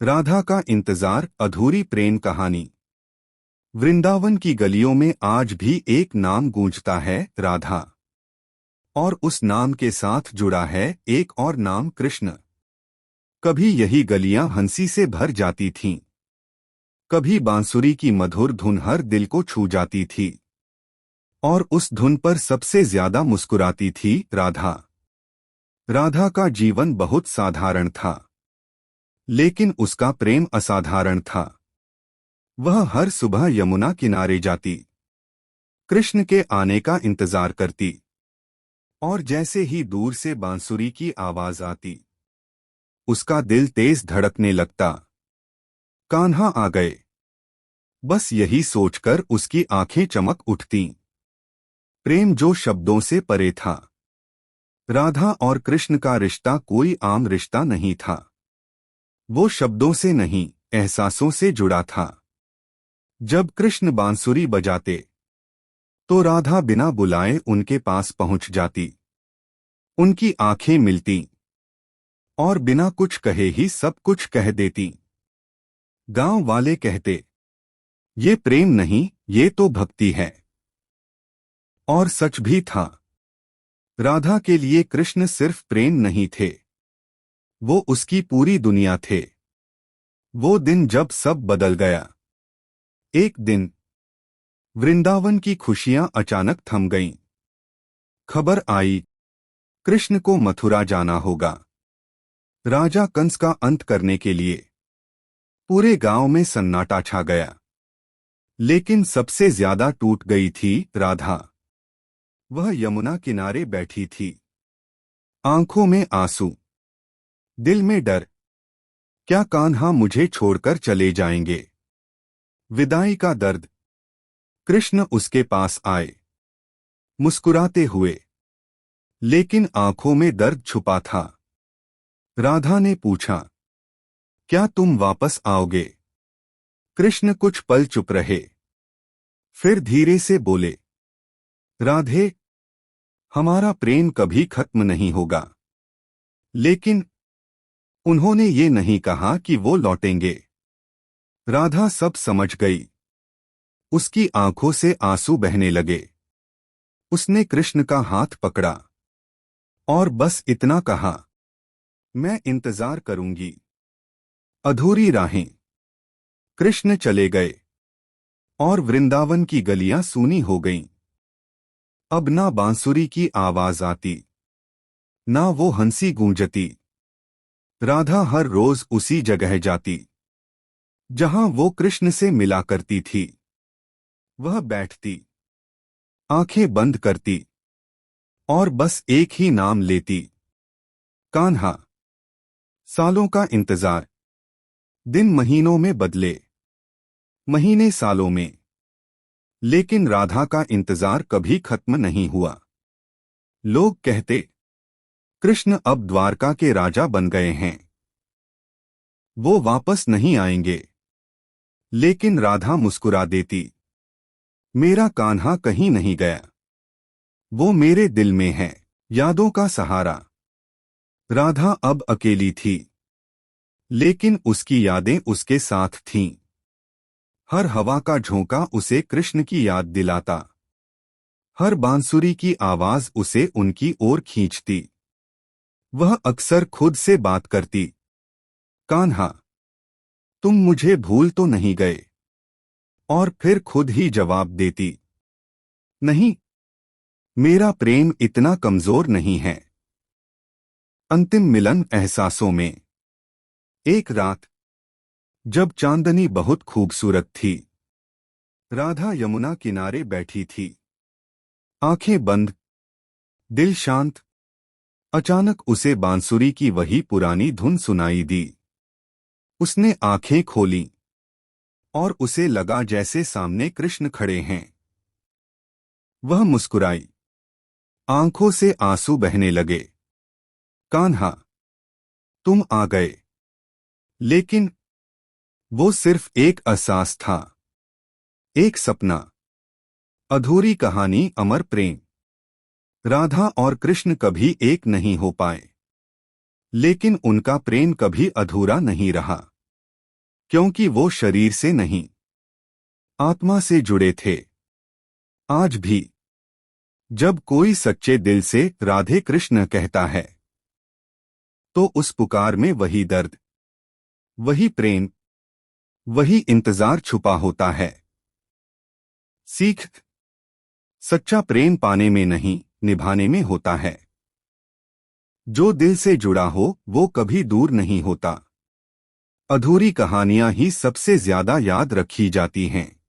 राधा का इंतजार, अधूरी प्रेम कहानी। वृंदावन की गलियों में आज भी एक नाम गूंजता है, राधा। और उस नाम के साथ जुड़ा है एक और नाम, कृष्ण। कभी यही गलियां हंसी से भर जाती थीं। कभी बांसुरी की मधुर धुन हर दिल को छू जाती थी। और उस धुन पर सबसे ज्यादा मुस्कुराती थी राधा। राधा का जीवन बहुत साधारण था, लेकिन उसका प्रेम असाधारण था। वह हर सुबह यमुना किनारे जाती, कृष्ण के आने का इंतजार करती, और जैसे ही दूर से बांसुरी की आवाज आती, उसका दिल तेज धड़कने लगता। कान्हा आ गए, बस यही सोचकर उसकी आंखें चमक उठतीं। प्रेम जो शब्दों से परे था। राधा और कृष्ण का रिश्ता कोई आम रिश्ता नहीं था। वो शब्दों से नहीं, एहसासों से जुड़ा था। जब कृष्ण बांसुरी बजाते, तो राधा बिना बुलाए उनके पास पहुंच जाती। उनकी आंखें मिलती, और बिना कुछ कहे ही सब कुछ कह देती। गांव वाले कहते, ये प्रेम नहीं, ये तो भक्ति है। और सच भी था। राधा के लिए कृष्ण सिर्फ प्रेम नहीं थे, वो उसकी पूरी दुनिया थे। वो दिन जब सब बदल गया। एक दिन वृंदावन की खुशियां अचानक थम गईं। खबर आई, कृष्ण को मथुरा जाना होगा, राजा कंस का अंत करने के लिए। पूरे गांव में सन्नाटा छा गया। लेकिन सबसे ज्यादा टूट गई थी राधा। वह यमुना किनारे बैठी थी, आंखों में आंसू, दिल में डर। क्या कान्हा मुझे छोड़कर चले जाएंगे? विदाई का दर्द। कृष्ण उसके पास आए, मुस्कुराते हुए, लेकिन आंखों में दर्द छुपा था। राधा ने पूछा, क्या तुम वापस आओगे? कृष्ण कुछ पल चुप रहे, फिर धीरे से बोले, राधे, हमारा प्रेम कभी खत्म नहीं होगा। लेकिन उन्होंने ये नहीं कहा कि वो लौटेंगे। राधा सब समझ गई। उसकी आंखों से आंसू बहने लगे। उसने कृष्ण का हाथ पकड़ा, और बस इतना कहा, मैं इंतजार करूंगी। अधूरी राहें। कृष्ण चले गए, और वृंदावन की गलियां सूनी हो गईं। अब ना बांसुरी की आवाज आती, ना वो हंसी गूंजती। राधा हर रोज उसी जगह जाती, जहां वो कृष्ण से मिला करती थी। वह बैठती, आंखें बंद करती, और बस एक ही नाम लेती, कान्हा। सालों का इंतजार। दिन महीनों में बदले, महीने सालों में। लेकिन राधा का इंतजार कभी खत्म नहीं हुआ। लोग कहते, कृष्ण अब द्वारका के राजा बन गए हैं, वो वापस नहीं आएंगे। लेकिन राधा मुस्कुरा देती, मेरा कान्हा कहीं नहीं गया, वो मेरे दिल में है। यादों का सहारा। राधा अब अकेली थी, लेकिन उसकी यादें उसके साथ थीं। हर हवा का झोंका उसे कृष्ण की याद दिलाता। हर बांसुरी की आवाज उसे उनकी ओर खींचती। वह अक्सर खुद से बात करती, कान्हा, तुम मुझे भूल तो नहीं गए? और फिर खुद ही जवाब देती, नहीं, मेरा प्रेम इतना कमजोर नहीं है। अंतिम मिलन एहसासों में। एक रात, जब चांदनी बहुत खूबसूरत थी, राधा यमुना किनारे बैठी थी, आंखें बंद, दिल शांत। अचानक उसे बांसुरी की वही पुरानी धुन सुनाई दी। उसने आंखें खोलीं, और उसे लगा जैसे सामने कृष्ण खड़े हैं। वह मुस्कुराई, आंखों से आंसू बहने लगे। कान्हा, तुम आ गए। लेकिन वो सिर्फ एक एहसास था, एक सपना, अधूरी कहानी, अमर प्रेम। राधा और कृष्ण कभी एक नहीं हो पाए, लेकिन उनका प्रेम कभी अधूरा नहीं रहा। क्योंकि वो शरीर से नहीं, आत्मा से जुड़े थे। आज भी जब कोई सच्चे दिल से राधे कृष्ण कहता है, तो उस पुकार में वही दर्द, वही प्रेम, वही इंतजार छुपा होता है। सीख, सच्चा प्रेम पाने में नहीं, निभाने में होता है। जो दिल से जुड़ा हो वो कभी दूर नहीं होता। अधूरी कहानियां ही सबसे ज्यादा याद रखी जाती हैं।